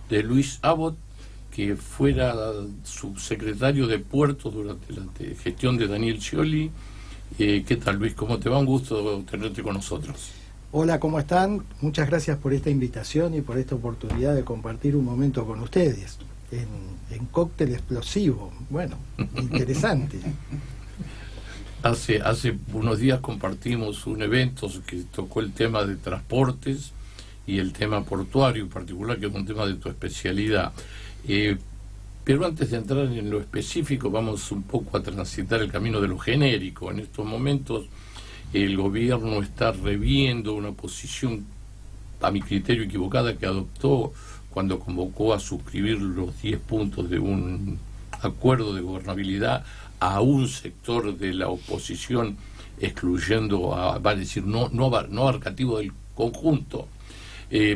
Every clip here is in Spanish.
de Luis Abbott, que fuera subsecretario de Puertos durante la gestión de Daniel Scioli. ¿Qué tal, Luis? ¿Cómo te va? Un gusto tenerte con nosotros. Hola, ¿cómo están? Muchas gracias por esta invitación y por esta oportunidad de compartir un momento con ustedes en cóctel explosivo. Bueno, interesante. Hace unos días compartimos un evento que tocó el tema de transportes y el tema portuario en particular, que es un tema de tu especialidad. Pero antes de entrar en lo específico, vamos un poco a transitar el camino de lo genérico. En estos momentos el gobierno está reviendo una posición, a mi criterio, equivocada que adoptó cuando convocó a suscribir los 10 puntos de un acuerdo de gobernabilidad a un sector de la oposición, excluyendo va a decir no abarcativo del conjunto.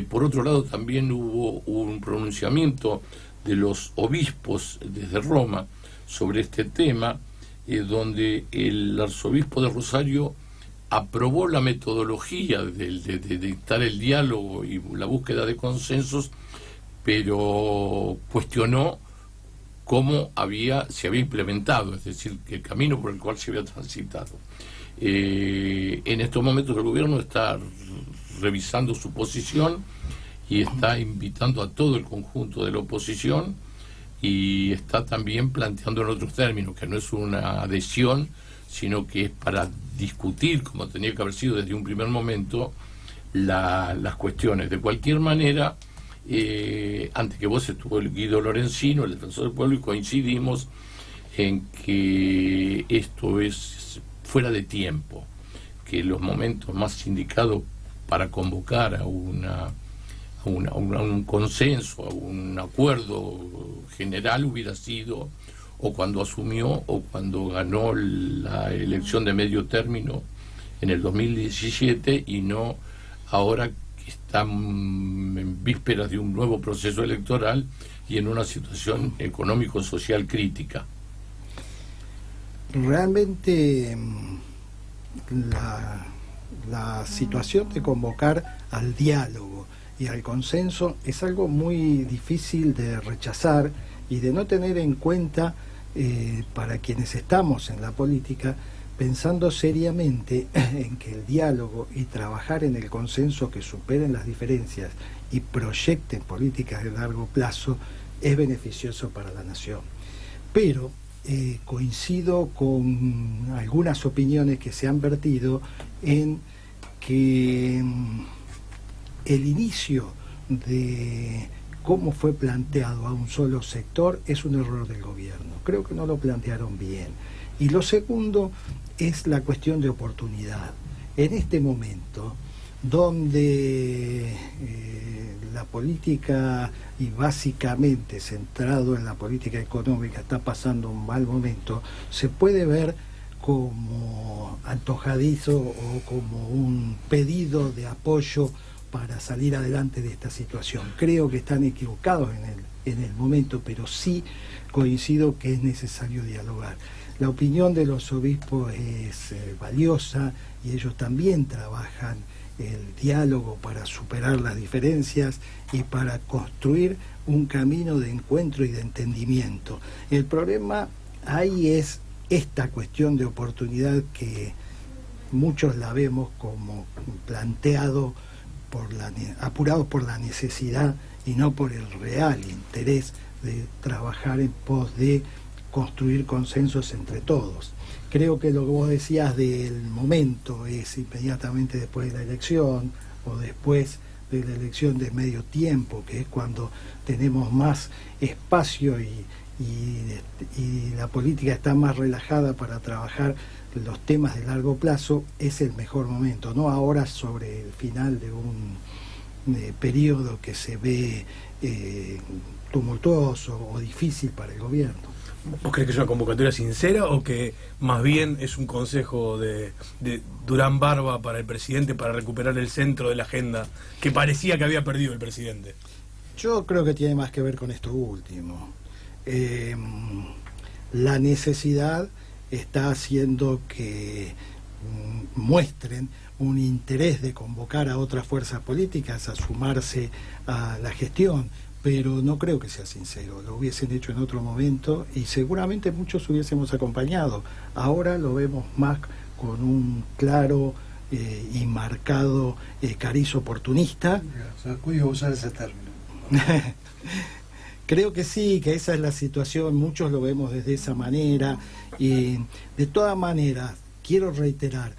Por otro lado, también hubo un pronunciamiento de los obispos desde Roma sobre este tema, donde el arzobispo de Rosario aprobó la metodología de dictar el diálogo y la búsqueda de consensos, pero cuestionó cómo se había implementado, es decir, que el camino por el cual se había transitado. En estos momentos el gobierno está revisando su posición y está invitando a todo el conjunto de la oposición, y está también planteando en otros términos, que no es una adhesión, sino que es para discutir, como tenía que haber sido desde un primer momento, las cuestiones. De cualquier manera, antes que vos estuvo el Guido Lorenzino, el defensor del pueblo, y coincidimos en que esto es fuera de tiempo, que los momentos más indicados para convocar a un consenso, a un acuerdo general hubiera sido o cuando asumió o cuando ganó la elección de medio término en el 2017, y no ahora que están en vísperas de un nuevo proceso electoral y en una situación económico-social crítica. Realmente la situación de convocar al diálogo y al consenso es algo muy difícil de rechazar y de no tener en cuenta para quienes estamos en la política, pensando seriamente en que el diálogo y trabajar en el consenso que superen las diferencias y proyecten políticas de largo plazo es beneficioso para la nación. Pero coincido con algunas opiniones que se han vertido en que el inicio de cómo fue planteado a un solo sector es un error del gobierno. Creo que no lo plantearon bien. Y lo segundo es la cuestión de oportunidad. En este momento, donde la política, y básicamente centrado en la política económica, está pasando un mal momento, se puede ver como antojadizo o como un pedido de apoyo para salir adelante de esta situación. Creo que están equivocados en el momento, pero sí coincido que es necesario dialogar. La opinión de los obispos es valiosa y ellos también trabajan el diálogo para superar las diferencias y para construir un camino de encuentro y de entendimiento. El problema ahí es esta cuestión de oportunidad que muchos la vemos como planteado apurados por la necesidad y no por el real interés de trabajar en pos de construir consensos entre todos. Creo que lo que vos decías del momento es inmediatamente después de la elección o después de la elección de medio tiempo, que es cuando tenemos más espacio y la política está más relajada para trabajar los temas de largo plazo, es el mejor momento, no ahora sobre el final de un periodo que se ve tumultuoso o difícil para el gobierno. ¿Vos crees que es una convocatoria sincera o que más bien es un consejo de Durán Barba para el presidente para recuperar el centro de la agenda que parecía que había perdido el presidente? Yo creo que tiene más que ver con esto último. La necesidad está haciendo que muestren un interés de convocar a otras fuerzas políticas a sumarse a la gestión, pero no creo que sea sincero. Lo hubiesen hecho en otro momento y seguramente muchos hubiésemos acompañado. Ahora lo vemos más con un claro y marcado cariz oportunista. Cuido usar ese término. Creo que sí, que esa es la situación, muchos lo vemos desde esa manera. Y de todas maneras, quiero reiterar,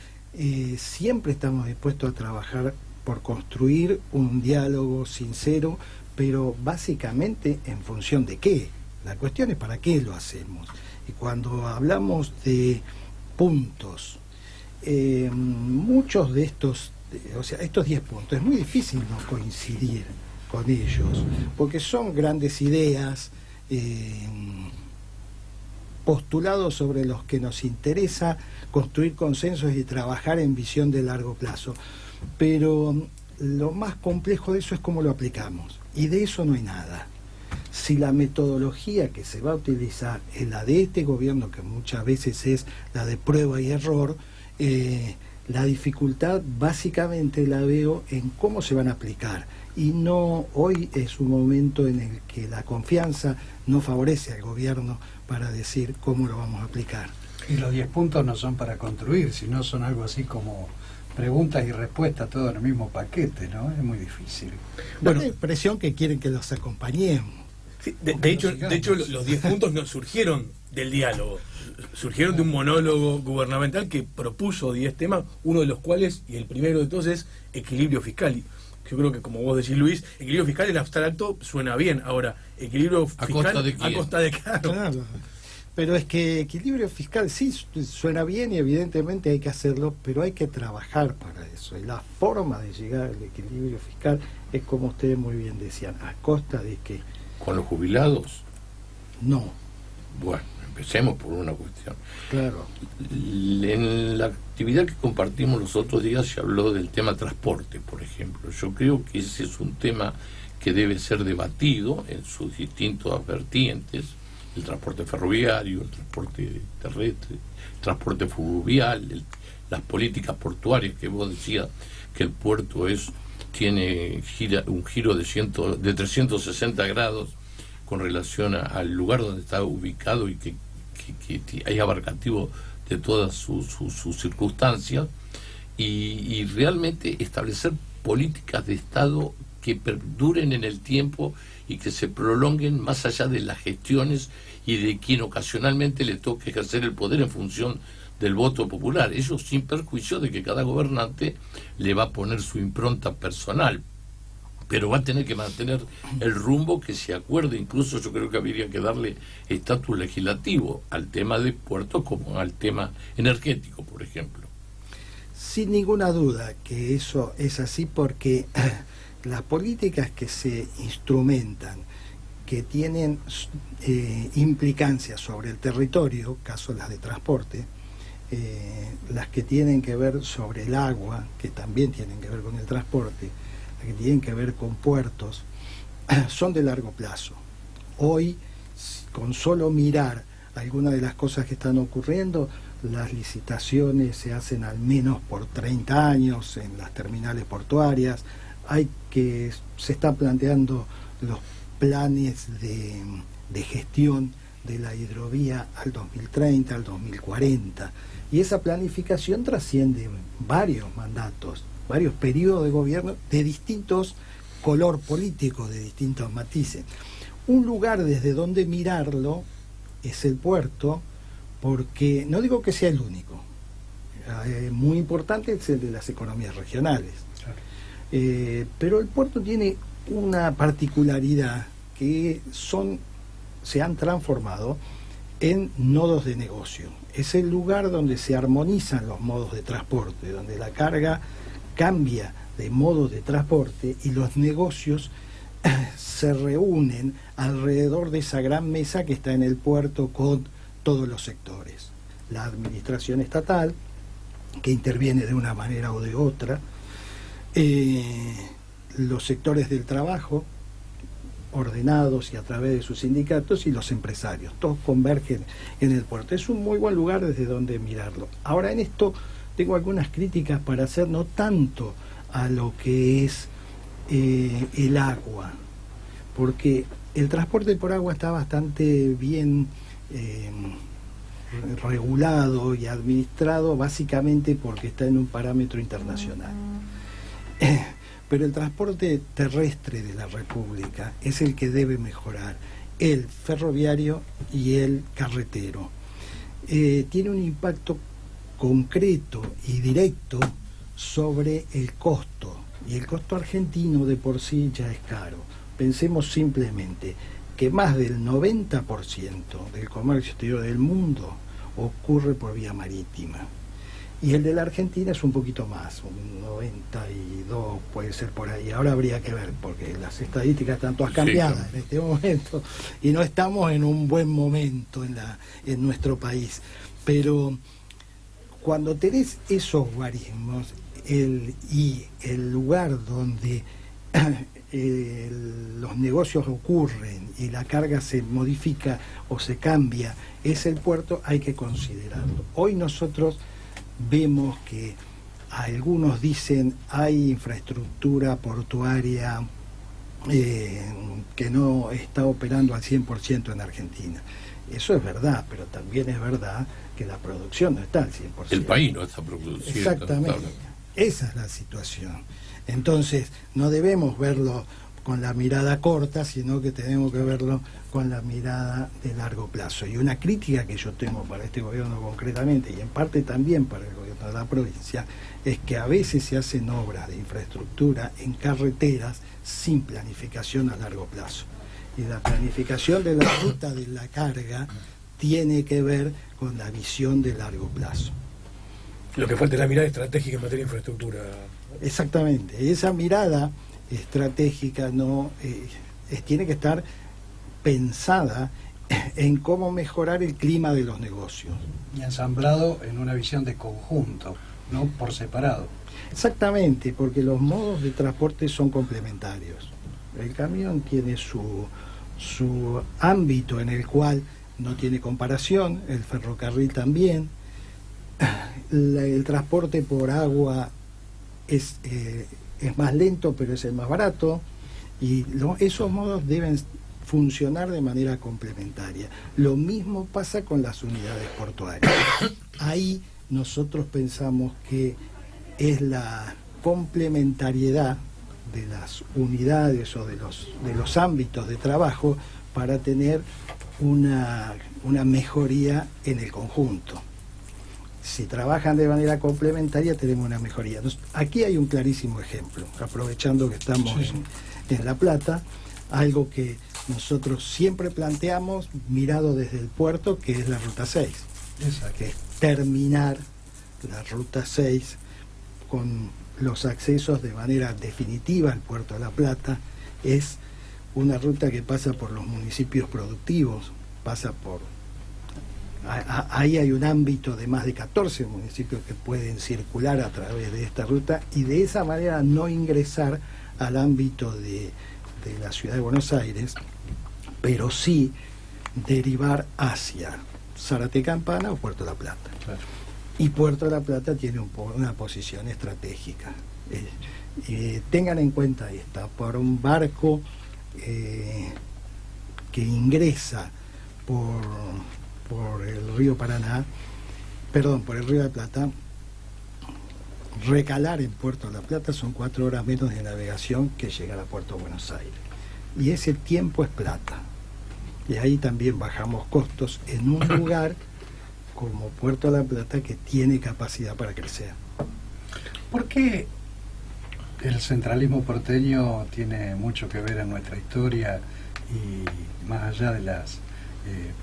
siempre estamos dispuestos a trabajar por construir un diálogo sincero, pero básicamente en función de qué. La cuestión es para qué lo hacemos. Y cuando hablamos de puntos, muchos de estos, o sea, estos 10 puntos, es muy difícil no coincidir con ellos, porque son grandes ideas, postulados sobre los que nos interesa construir consensos y trabajar en visión de largo plazo. Pero lo más complejo de eso es cómo lo aplicamos, y de eso no hay nada. Si la metodología que se va a utilizar es la de este gobierno, que muchas veces es la de prueba y error, la dificultad básicamente la veo en cómo se van a aplicar. Y no, hoy es un momento en el que la confianza no favorece al gobierno para decir cómo lo vamos a aplicar. Y los 10 puntos no son para construir, sino son algo así como preguntas y respuestas, todo en el mismo paquete, ¿no? Es muy difícil. Bueno, da la impresión que quieren que los acompañemos. Sí, de hecho, los 10 puntos no surgieron del diálogo, surgieron de un monólogo gubernamental que propuso 10 temas, uno de los cuales, y el primero de todos, es equilibrio fiscal. Yo creo que, como vos decís, Luis, equilibrio fiscal en abstracto suena bien. Ahora, equilibrio fiscal ¿a costa de claro. Pero es que equilibrio fiscal sí suena bien y evidentemente hay que hacerlo, pero hay que trabajar para eso. Y la forma de llegar al equilibrio fiscal es, como ustedes muy bien decían, ¿a costa de qué? ¿Con los jubilados? No. Bueno, empecemos por una cuestión. Claro. En la actividad que compartimos los otros días se habló del tema transporte, por ejemplo. Yo creo que ese es un tema que debe ser debatido en sus distintas vertientes: el transporte ferroviario, el transporte terrestre, el transporte fluvial, las políticas portuarias, que vos decías que el puerto tiene un giro de 360 grados con relación al lugar donde está ubicado y que es abarcativo de todas sus circunstancias, y realmente establecer políticas de Estado que perduren en el tiempo y que se prolonguen más allá de las gestiones y de quien ocasionalmente le toque ejercer el poder en función del voto popular. Eso sin perjuicio de que cada gobernante le va a poner su impronta personal, pero va a tener que mantener el rumbo que se acuerde. Incluso yo creo que habría que darle estatus legislativo al tema de puertos como al tema energético, por ejemplo. Sin ninguna duda que eso es así, porque las políticas que se instrumentan, que tienen implicancias sobre el territorio, caso las de transporte, las que tienen que ver sobre el agua, que también tienen que ver con el transporte, las que tienen que ver con puertos, son de largo plazo. Hoy, con solo mirar algunas de las cosas que están ocurriendo, las licitaciones se hacen al menos por 30 años en las terminales portuarias. Se están planteando los planes de gestión de la hidrovía al 2030, al 2040, y esa planificación trasciende varios mandatos, varios periodos de gobierno de distintos color político, de distintos matices. Un lugar desde donde mirarlo es el puerto, porque no digo que sea el único, muy importante es el de las economías regionales. Pero el puerto tiene una particularidad, que se han transformado en nodos de negocio. Es el lugar donde se armonizan los modos de transporte, donde la carga cambia de modo de transporte y los negocios se reúnen alrededor de esa gran mesa que está en el puerto con todos los sectores. La administración estatal, que interviene de una manera o de otra, los sectores del trabajo ordenados y a través de sus sindicatos, y los empresarios, todos convergen en el puerto. Es un muy buen lugar desde donde mirarlo. Ahora, en esto tengo algunas críticas para hacer, no tanto a lo que es el agua, porque el transporte por agua está bastante bien regulado y administrado, básicamente porque está en un parámetro internacional. Pero el transporte terrestre de la República es el que debe mejorar, el ferroviario y el carretero. Tiene un impacto concreto y directo sobre el costo, y el costo argentino de por sí ya es caro. Pensemos simplemente que más del 90% del comercio exterior del mundo ocurre por vía marítima, y el de la Argentina es un poquito más, un 92 puede ser por ahí. Ahora habría que ver, porque las estadísticas están todas cambiadas en este momento, y no estamos en un buen momento en nuestro país. Cuando tenés esos guarismos y el lugar donde los negocios ocurren y la carga se modifica o se cambia, es el puerto, hay que considerarlo. Hoy nosotros vemos que algunos dicen hay infraestructura portuaria que no está operando al 100% en Argentina. Eso es verdad, pero también es verdad que la producción no está al 100%. El país no está produciendo. Exactamente. Esa es la situación. Entonces, no debemos verlo con la mirada corta, sino que tenemos que verlo con la mirada de largo plazo. Y una crítica que yo tengo para este gobierno concretamente, y en parte también para el gobierno de la provincia, es que a veces se hacen obras de infraestructura en carreteras sin planificación a largo plazo. Y la planificación de la ruta de la carga tiene que ver con la visión de largo plazo. Lo que falta es la mirada estratégica en materia de infraestructura. Exactamente, y esa mirada estratégica tiene que estar pensada en cómo mejorar el clima de los negocios. Y ensamblado en una visión de conjunto, no por separado. Exactamente, porque los modos de transporte son complementarios. El camión tiene su ámbito en el cual no tiene comparación, el ferrocarril también. El transporte por agua es más lento, pero es el más barato, y esos modos deben funcionar de manera complementaria. Lo mismo pasa con las unidades portuarias. Ahí nosotros pensamos que es la complementariedad de las unidades o de los ámbitos de trabajo para tener una mejoría en el conjunto. Si trabajan de manera complementaria tenemos una mejoría. Aquí hay un clarísimo ejemplo, aprovechando que estamos en La Plata, algo que nosotros siempre planteamos mirado desde el puerto, que es la Ruta 6. Exacto. Que es terminar la Ruta 6 con los accesos de manera definitiva al puerto de La Plata. Es una ruta que pasa por los municipios productivos, ahí hay un ámbito de más de 14 municipios que pueden circular a través de esta ruta, y de esa manera no ingresar al ámbito de la ciudad de Buenos Aires, pero sí derivar hacia Zárate Campana o Puerto de la Plata. Claro. Y Puerto de la Plata tiene una posición estratégica. Tengan en cuenta esta, por un barco que ingresa por el río Paraná, por el río de la Plata, recalar en Puerto de la Plata son 4 horas menos de navegación que llegar a Puerto de Buenos Aires. Y ese tiempo es plata. Y ahí también bajamos costos en un lugar como Puerto de la Plata, que tiene capacidad para crecer. ¿Por qué el centralismo porteño tiene mucho que ver en nuestra historia y más allá de las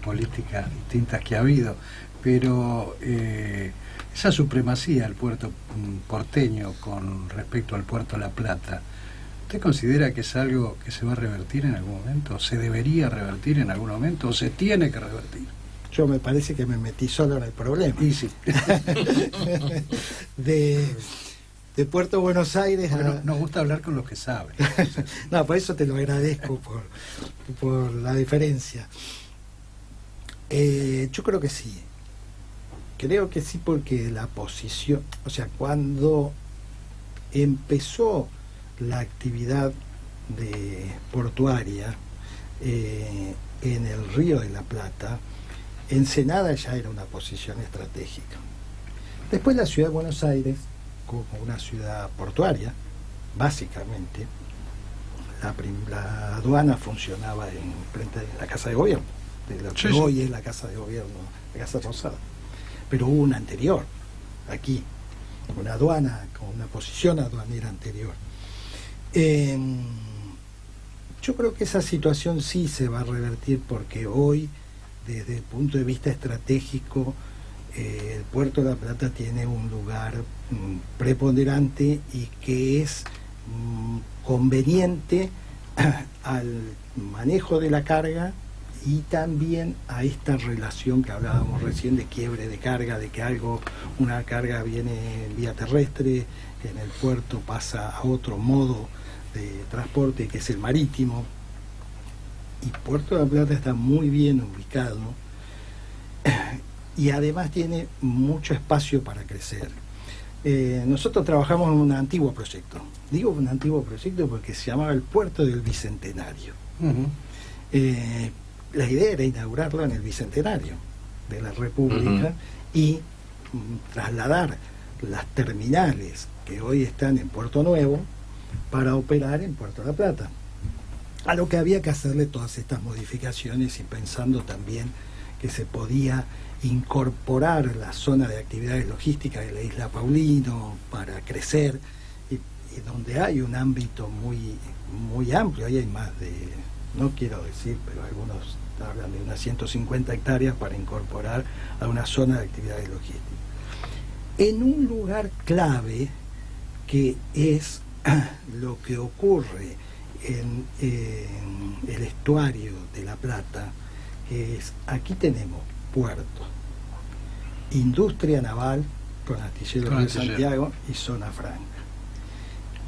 políticas distintas que ha habido? Pero esa supremacía del puerto porteño con respecto al Puerto de la Plata, ¿usted considera que es algo que se va a revertir en algún momento? ¿Se debería revertir en algún momento o se tiene que revertir? Yo me parece que me metí solo en el problema. Y sí. de Puerto Buenos Aires bueno, nos gusta hablar con los que saben. No, por eso te lo agradezco por la diferencia. Yo creo que sí. Creo que sí, porque la posición, o sea, cuando empezó la actividad portuaria en el Río de la Plata, Ensenada ya era una posición estratégica. Después la ciudad de Buenos Aires, como una ciudad portuaria, básicamente, la aduana funcionaba en frente de la Casa de Gobierno, de lo que hoy es la Casa de Gobierno, la Casa Rosada. Pero hubo una anterior, aquí, una aduana, con una posición aduanera anterior. Yo creo que esa situación sí se va a revertir, porque hoy, desde el punto de vista estratégico, el Puerto de la Plata tiene un lugar preponderante y que es conveniente al manejo de la carga y también a esta relación que hablábamos recién de quiebre de carga, de que una carga viene en vía terrestre, en el puerto pasa a otro modo de transporte, que es el marítimo. Y Puerto de la Plata está muy bien ubicado y además tiene mucho espacio para crecer. Nosotros trabajamos en un antiguo proyecto. Digo un antiguo proyecto porque se llamaba el Puerto del Bicentenario. La idea era inaugurarlo en el Bicentenario de la República y trasladar las terminales que hoy están en Puerto Nuevo para operar en Puerto de la Plata. A lo que había que hacerle todas estas modificaciones, y pensando también que se podía incorporar la zona de actividades logísticas de la isla Paulino para crecer, y donde hay un ámbito muy amplio. Ahí hay más de, no quiero decir, pero algunos hablan de unas 150 hectáreas para incorporar a una zona de actividades logísticas. En un lugar clave, que es lo que ocurre en el estuario de La Plata, que es, aquí tenemos puerto, industria naval con astilleros de Santiago y zona franca.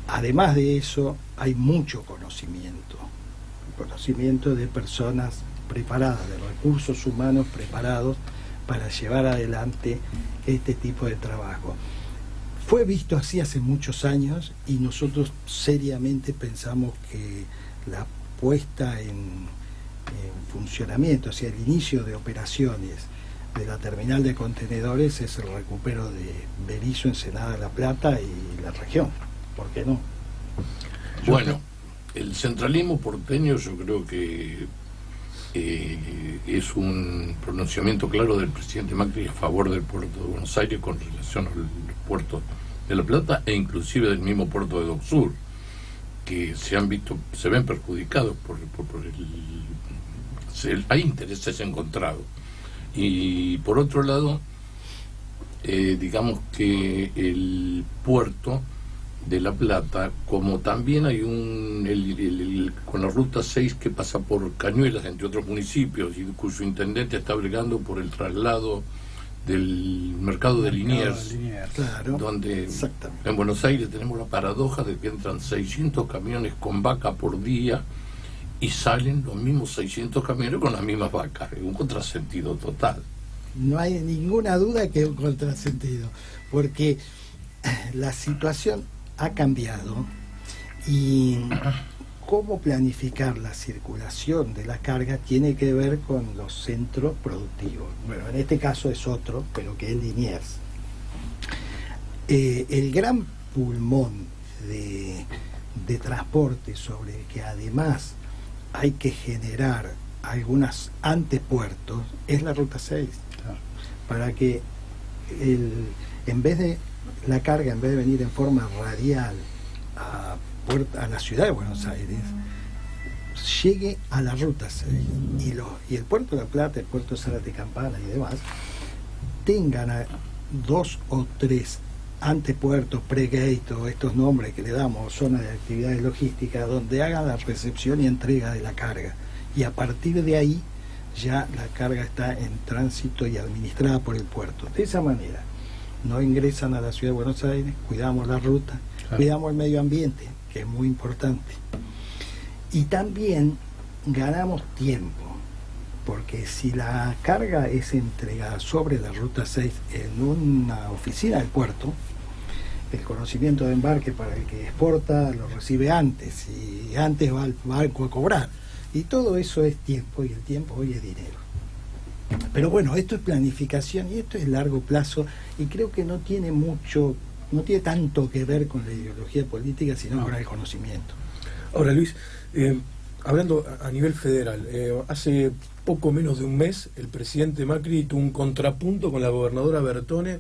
Además de eso, hay mucho conocimiento de personas preparadas, de recursos humanos preparados para llevar adelante este tipo de trabajo. Fue visto así hace muchos años, y nosotros seriamente pensamos que la puesta en funcionamiento, o sea, el inicio de operaciones de la terminal de contenedores es el recupero de Berisso, Ensenada, La Plata y la región. ¿Por qué no? Bueno, el centralismo porteño, yo creo que es un pronunciamiento claro del presidente Macri a favor del puerto de Buenos Aires con relación al puerto de La Plata, e inclusive del mismo puerto de Dock Sur, que se ven perjudicados por hay intereses encontrados. Y por otro lado, digamos que el puerto de La Plata, como también hay con la ruta 6 que pasa por Cañuelas, entre otros municipios, y cuyo intendente está bregando por el traslado del mercado de Liniers, claro, donde en Buenos Aires tenemos la paradoja de que entran 600 camiones con vaca por día y salen los mismos 600 camiones con las mismas vacas. Es un contrasentido total. No hay ninguna duda que es un contrasentido, porque la situación ha cambiado, y cómo planificar la circulación de la carga tiene que ver con los centros productivos. Bueno, en este caso es otro, pero que es Liniers. El gran pulmón de transporte, sobre el que además hay que generar algunos antepuertos, es la ruta 6, para que en vez de la carga, en vez de venir en forma radial a la ciudad de Buenos Aires, llegue a la ruta 6, y el puerto de La Plata, el puerto de Zárate Campana y demás tengan 2 o 3 antepuertos, pre-gate, o estos nombres que le damos, zonas de actividades logísticas, donde hagan la recepción y entrega de la carga, y a partir de ahí ya la carga está en tránsito y administrada por el puerto. De esa manera no ingresan a la ciudad de Buenos Aires, cuidamos la ruta, cuidamos el medio ambiente, que es muy importante, y también ganamos tiempo, porque si la carga es entregada sobre la ruta 6 en una oficina del puerto, el conocimiento de embarque para el que exporta lo recibe antes, y antes va al banco a cobrar. Y todo eso es tiempo, y el tiempo hoy es dinero. Pero bueno, esto es planificación y esto es largo plazo, y creo que no tiene tanto que ver con la ideología política, sino con el conocimiento. Ahora, Luis, hablando a nivel federal, hace poco menos de un mes el presidente Macri tuvo un contrapunto con la gobernadora Bertone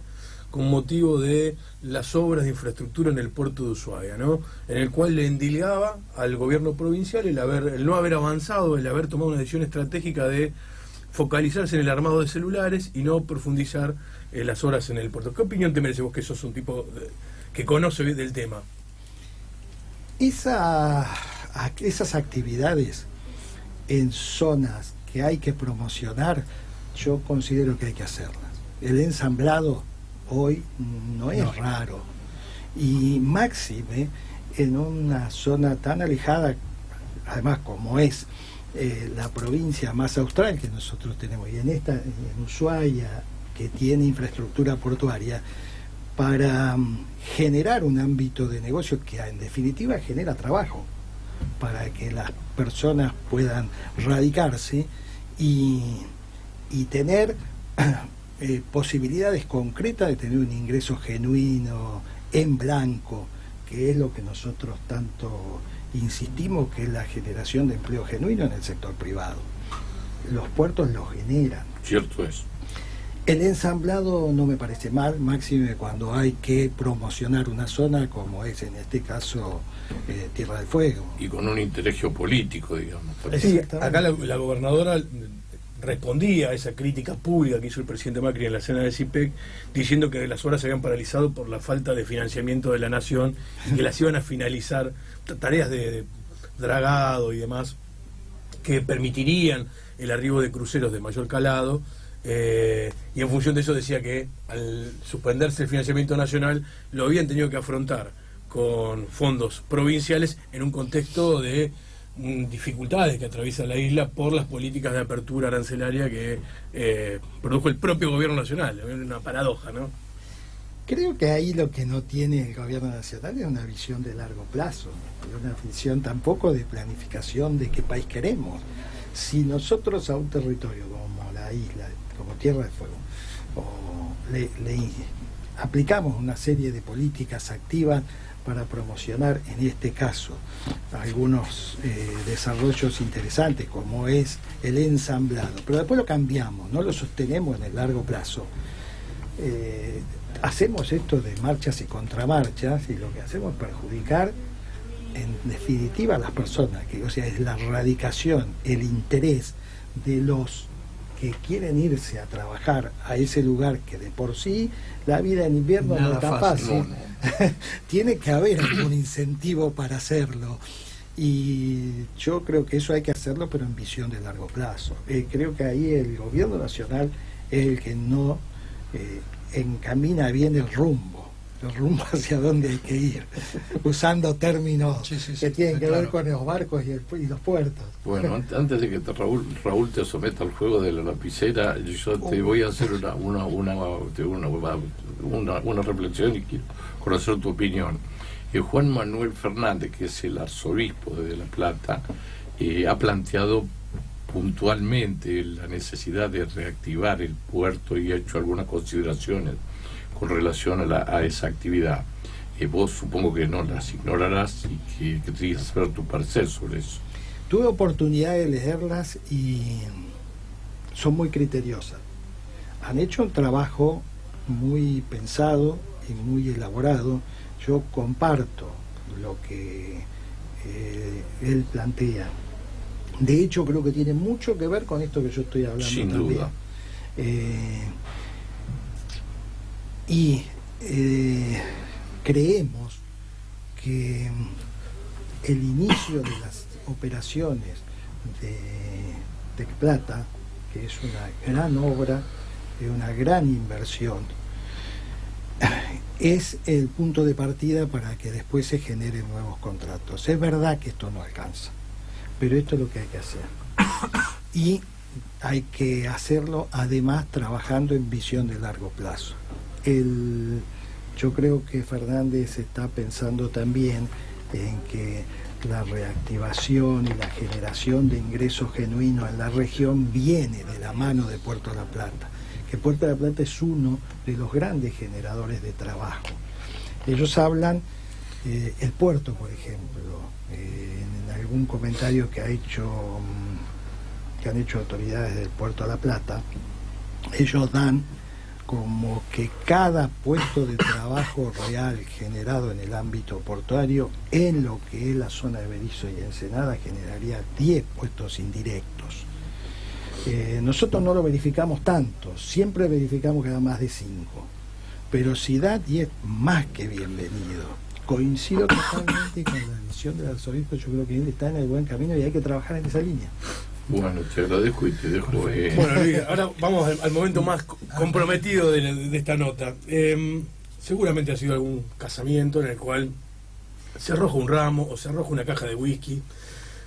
con motivo de las obras de infraestructura en el puerto de Ushuaia, ¿no? En el cual le endilgaba al gobierno provincial el no haber avanzado, el haber tomado una decisión estratégica de focalizarse en el armado de celulares y no profundizar las obras en el puerto. ¿Qué opinión te merece vos, que sos un tipo que conoce del tema? Esas actividades en zonas que hay que promocionar, yo considero que hay que hacerlas. El ensamblado hoy no es raro, y máxime en una zona tan alejada, además como es la provincia más austral que nosotros tenemos, y en Ushuaia, que tiene infraestructura portuaria, para generar un ámbito de negocio que en definitiva genera trabajo, para que las personas puedan radicarse y tener posibilidades concretas de tener un ingreso genuino, en blanco, que es lo que nosotros tanto insistimos, que es la generación de empleo genuino en el sector privado. Los puertos lo generan. Cierto es. El ensamblado no me parece mal, máxime cuando hay que promocionar una zona como es en este caso Tierra del Fuego. Y con un interés geopolítico, digamos. Sí, acá la gobernadora respondía a esa crítica pública que hizo el presidente Macri en la cena de CIPEC, diciendo que las obras se habían paralizado por la falta de financiamiento de la nación y que las iban a finalizar, tareas de dragado y demás, que permitirían el arribo de cruceros de mayor calado. Y en función de eso decía que al suspenderse el financiamiento nacional lo habían tenido que afrontar con fondos provinciales en un contexto de dificultades que atraviesa la isla por las políticas de apertura arancelaria que produjo el propio gobierno nacional. Una paradoja, ¿no? Creo que ahí lo que no tiene el gobierno nacional es una visión de largo plazo, una visión tampoco de planificación de qué país queremos. Si nosotros a un territorio como la isla, como Tierra del Fuego, le aplicamos una serie de políticas activas para promocionar, en este caso, algunos desarrollos interesantes, como es el ensamblado, pero después lo cambiamos, no lo sostenemos en el largo plazo. Hacemos esto de marchas y contramarchas, y lo que hacemos es perjudicar en definitiva a las personas, o sea, es la radicación, el interés de los que quieren irse a trabajar a ese lugar, que de por sí la vida en invierno no es tan fácil. No. Tiene que haber algún incentivo para hacerlo, y yo creo que eso hay que hacerlo, pero en visión de largo plazo. Creo que ahí el gobierno nacional es el que no encamina bien el rumbo hacia dónde hay que ir, usando términos que tienen que ver con los barcos y los puertos. Bueno, antes de que Raúl te someta al juego de la lapicera, yo te voy a hacer una reflexión y quiero conocer tu opinión. Juan Manuel Fernández, que es el arzobispo de La Plata, ha planteado puntualmente la necesidad de reactivar el puerto y ha hecho algunas consideraciones con relación a esa actividad. Vos supongo que no las ignorarás y que tienes que saber tu parecer sobre eso. Tuve oportunidad de leerlas y son muy criteriosas. Han hecho un trabajo muy pensado y muy elaborado. Yo comparto lo que él plantea. De hecho, creo que tiene mucho que ver con esto que yo estoy hablando. Sin también. Duda. Creemos que el inicio de las operaciones de Tecplata, que es una gran obra, es una gran inversión, es el punto de partida para que después se generen nuevos contratos. Es verdad que esto no alcanza, pero esto es lo que hay que hacer. Y hay que hacerlo además trabajando en visión de largo plazo. Yo creo que Fernández está pensando también en que la reactivación y la generación de ingresos genuinos en la región viene de la mano de Puerto La Plata, que Puerto La Plata es uno de los grandes generadores de trabajo. Ellos hablan, el puerto, por ejemplo, en algún comentario que han hecho autoridades del Puerto La Plata, ellos dan como que cada puesto de trabajo real generado en el ámbito portuario, en lo que es la zona de Berisso y Ensenada, generaría 10 puestos indirectos. Nosotros no lo verificamos tanto, siempre verificamos que da más de 5, pero si da 10, más que bienvenido. Coincido totalmente con la visión del arzobispo, yo creo que él está en el buen camino y hay que trabajar en esa línea. Bueno, te agradezco y te dejo. Bueno, Luis, ahora vamos al momento más comprometido de esta nota. Seguramente ha sido algún casamiento en el cual se arroja un ramo o se arroja una caja de whisky.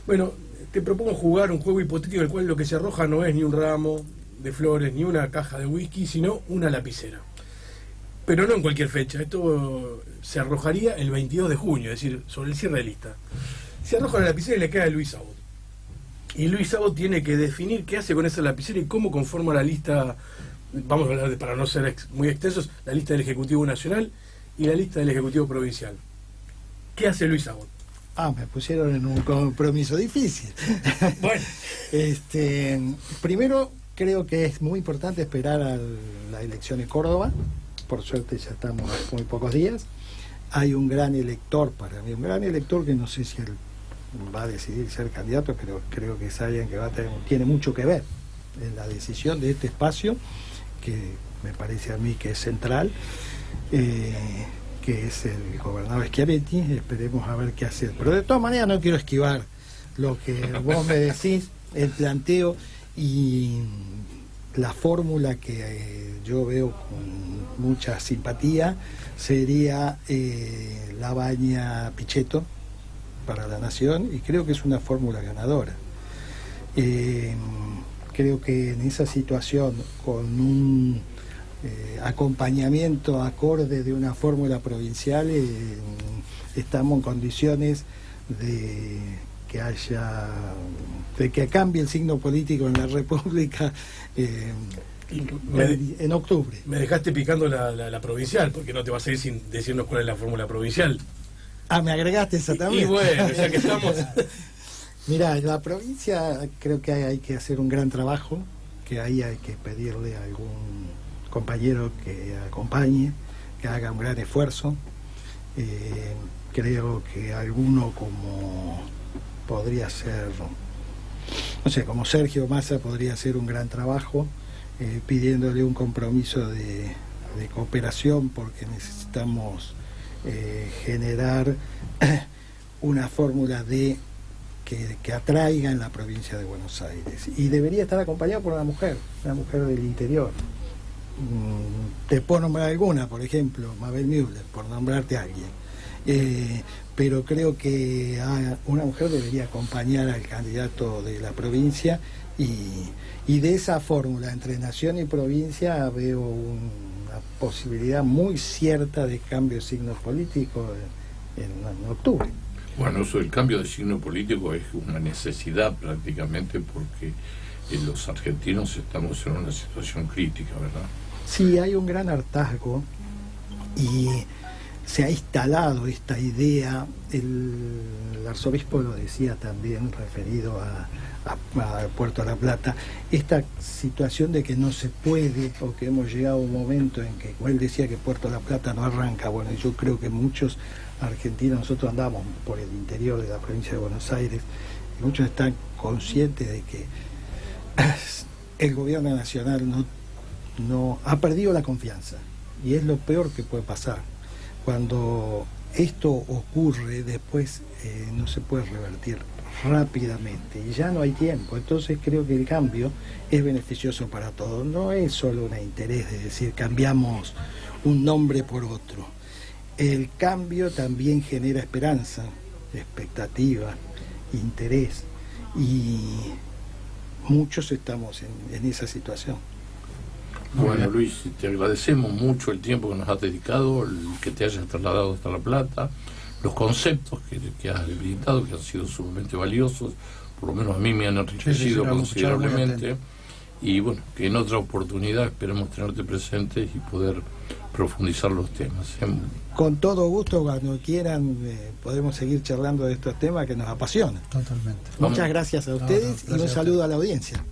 Bueno, te propongo jugar un juego hipotético en el cual lo que se arroja no es ni un ramo de flores ni una caja de whisky, sino una lapicera. Pero no en cualquier fecha. Esto se arrojaría el 22 de junio, es decir, sobre el cierre de lista. Se arroja la lapicera y le cae a Luis Sabot. Y Luis Sabot tiene que definir qué hace con esa lapicera y cómo conforma la lista, vamos a hablar para no ser muy extensos, la lista del Ejecutivo Nacional y la lista del Ejecutivo Provincial. ¿Qué hace Luis Sabot? Me pusieron en un compromiso difícil. Bueno. Primero, creo que es muy importante esperar a la elección en Córdoba. Por suerte ya estamos a muy pocos días. Hay un gran elector para mí, un gran elector que no sé si él va a decidir ser candidato, pero creo que es alguien que tiene mucho que ver en la decisión de este espacio, que me parece a mí que es central, que es el gobernador Schiavetti. Esperemos a ver qué hace. Pero de todas maneras no quiero esquivar lo que vos me decís, el planteo y la fórmula que yo veo con mucha simpatía sería Labaña Pichetto para la Nación, y creo que es una fórmula ganadora. Creo que en esa situación, con un acompañamiento acorde de una fórmula provincial, estamos en condiciones de que cambie el signo político en la República en octubre. Me dejaste picando la provincial, porque no te vas a ir sin decirnos cuál es la fórmula provincial. Me agregaste esa también. Y bueno, ya que estamos. Mirá, en la provincia creo que hay que hacer un gran trabajo, que ahí hay que pedirle a algún compañero que acompañe, que haga un gran esfuerzo. Creo que alguno como podría ser, no sé, como Sergio Massa podría hacer un gran trabajo, pidiéndole un compromiso de cooperación, porque necesitamos generar una fórmula que atraiga en la provincia de Buenos Aires, y debería estar acompañado por una mujer del interior. Te puedo nombrar alguna, por ejemplo, Mabel Müller, por nombrarte a alguien, pero creo que una mujer debería acompañar al candidato de la provincia, y de esa fórmula entre nación y provincia veo una posibilidad muy cierta de cambio de signo político en octubre. Bueno, eso del cambio de signo político es una necesidad prácticamente, porque los argentinos estamos en una situación crítica, ¿verdad? Sí, hay un gran hartazgo y se ha instalado esta idea, el arzobispo lo decía también referido a Puerto La Plata, esta situación de que no se puede, o que hemos llegado a un momento en que, como él decía, que Puerto La Plata no arranca. Bueno, yo creo que muchos argentinos, nosotros andamos por el interior de la provincia de Buenos Aires, y muchos están conscientes de que el gobierno nacional no ha perdido la confianza, y es lo peor que puede pasar. Cuando esto ocurre, después no se puede revertir rápidamente y ya no hay tiempo. Entonces creo que el cambio es beneficioso para todos. No es solo un interés de decir cambiamos un nombre por otro. El cambio también genera esperanza, expectativa, interés, y muchos estamos en esa situación. Bueno, Luis, te agradecemos mucho el tiempo que nos has dedicado, el que te hayas trasladado hasta La Plata, los conceptos que has habilitado, que han sido sumamente valiosos, por lo menos a mí me han enriquecido considerablemente. Y bueno, que en otra oportunidad esperemos tenerte presentes y poder profundizar los temas. Con todo gusto, cuando quieran, podemos seguir charlando de estos temas que nos apasionan. Totalmente. Muchas gracias a ustedes y un saludo a la audiencia.